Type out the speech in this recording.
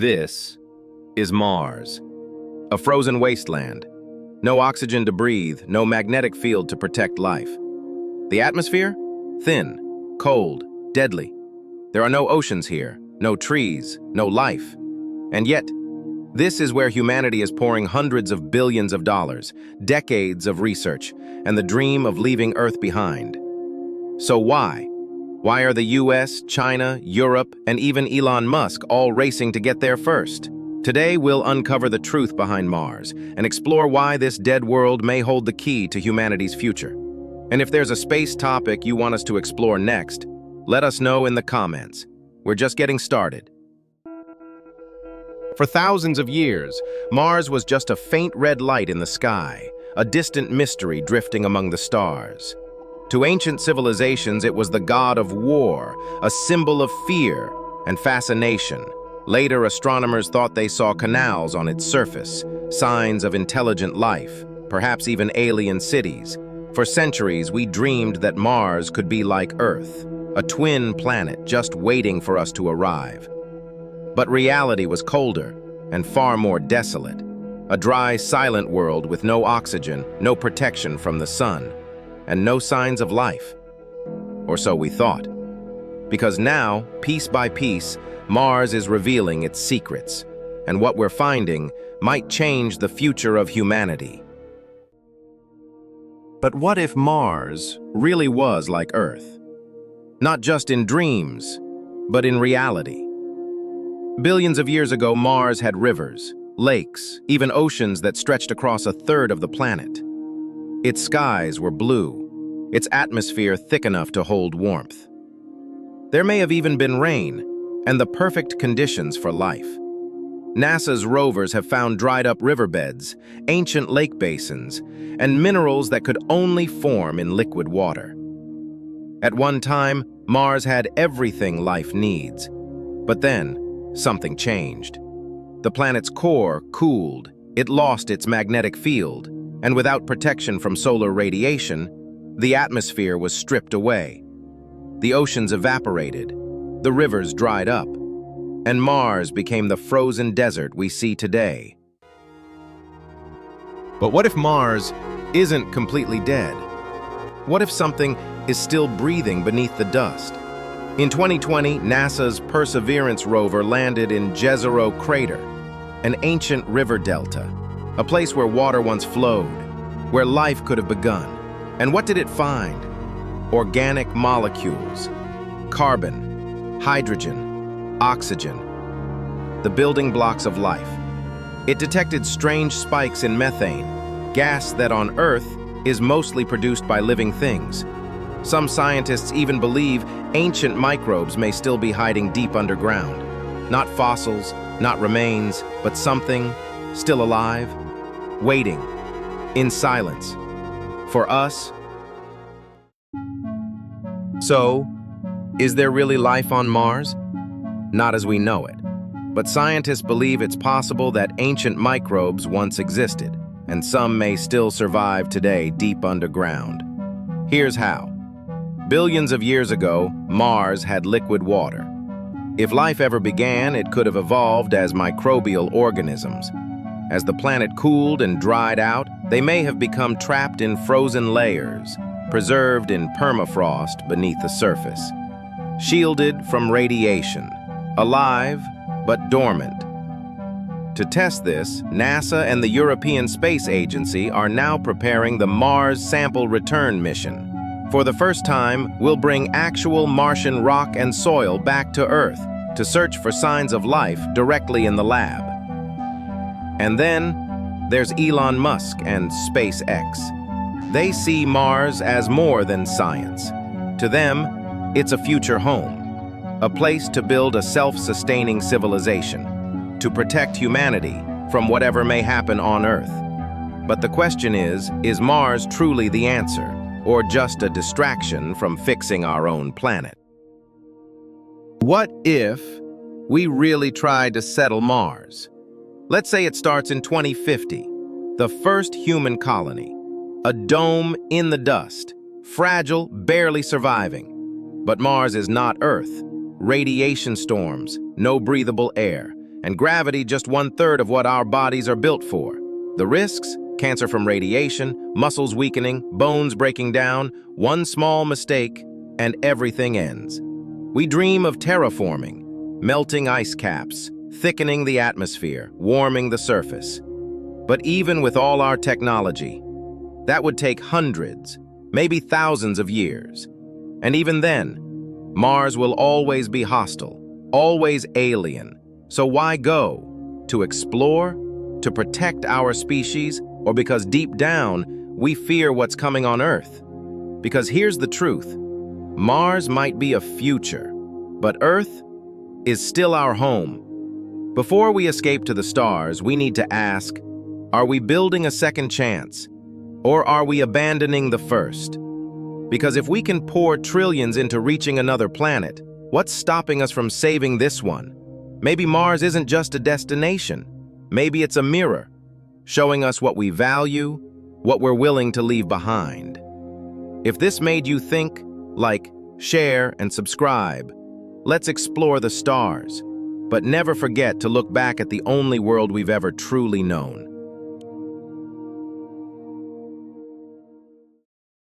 This is Mars, a frozen wasteland. No oxygen to breathe, no magnetic field to protect life. The atmosphere? Thin, cold, deadly. There are no oceans here, no trees, no life. And yet, this is where humanity is pouring hundreds of billions of dollars, decades of research, and the dream of leaving Earth behind. So why? Why are the US, China, Europe, and even Elon Musk all racing to get there first? Today, we'll uncover the truth behind Mars and explore why this dead world may hold the key to humanity's future. And if there's a space topic you want us to explore next, let us know in the comments. We're just getting started. For thousands of years, Mars was just a faint red light in the sky, a distant mystery drifting among the stars. To ancient civilizations, it was the god of war, a symbol of fear and fascination. Later, astronomers thought they saw canals on its surface, signs of intelligent life, perhaps even alien cities. For centuries, we dreamed that Mars could be like Earth, a twin planet just waiting for us to arrive. But reality was colder and far more desolate. A dry, silent world with no oxygen, no protection from the sun, and no signs of life. Or so we thought. Because now, piece by piece, Mars is revealing its secrets, and what we're finding might change the future of humanity. But what if Mars really was like Earth? Not just in dreams, but in reality. Billions of years ago, Mars had rivers, lakes, even oceans that stretched across a third of the planet. Its skies were blue, its atmosphere thick enough to hold warmth. There may have even been rain, and the perfect conditions for life. NASA's rovers have found dried-up riverbeds, ancient lake basins, and minerals that could only form in liquid water. At one time, Mars had everything life needs. But then, something changed. The planet's core cooled, it lost its magnetic field, and without protection from solar radiation, the atmosphere was stripped away. The oceans evaporated, the rivers dried up, and Mars became the frozen desert we see today. But what if Mars isn't completely dead? What if something is still breathing beneath the dust? In 2020, NASA's Perseverance rover landed in Jezero Crater, an ancient river delta, a place where water once flowed, where life could have begun. And what did it find? Organic molecules, carbon, hydrogen, oxygen, the building blocks of life. It detected strange spikes in methane, gas that on Earth is mostly produced by living things. Some scientists even believe ancient microbes may still be hiding deep underground. Not fossils, not remains, but something still alive, waiting, in silence, for us. So, is there really life on Mars? Not as we know it. But scientists believe it's possible that ancient microbes once existed, and some may still survive today deep underground. Here's how. Billions of years ago, Mars had liquid water. If life ever began, it could have evolved as microbial organisms. As the planet cooled and dried out, they may have become trapped in frozen layers, preserved in permafrost beneath the surface, shielded from radiation, alive but dormant. To test this, NASA and the European Space Agency are now preparing the Mars Sample Return mission. For the first time, we'll bring actual Martian rock and soil back to Earth to search for signs of life directly in the lab. And then, there's Elon Musk and SpaceX. They see Mars as more than science. To them, it's a future home, a place to build a self-sustaining civilization, to protect humanity from whatever may happen on Earth. But the question is Mars truly the answer, or just a distraction from fixing our own planet? What if we really tried to settle Mars? Let's say it starts in 2050, the first human colony. A dome in the dust, fragile, barely surviving. But Mars is not Earth. Radiation storms, no breathable air, and gravity just 1/3 of what our bodies are built for. The risks? Cancer from radiation, muscles weakening, bones breaking down, one small mistake, and everything ends. We dream of terraforming, melting ice caps, thickening the atmosphere, warming the surface. But even with all our technology, that would take hundreds, maybe thousands of years. And even then, Mars will always be hostile, always alien. So why go? To explore? To protect our species? Or because deep down, we fear what's coming on Earth? Because here's the truth. Mars might be a future, but Earth is still our home. Before we escape to the stars, we need to ask, are we building a second chance? Or are we abandoning the first? Because if we can pour trillions into reaching another planet, what's stopping us from saving this one? Maybe Mars isn't just a destination. Maybe it's a mirror, showing us what we value, what we're willing to leave behind. If this made you think, like, share, and subscribe. Let's explore the stars, but never forget to look back at the only world we've ever truly known.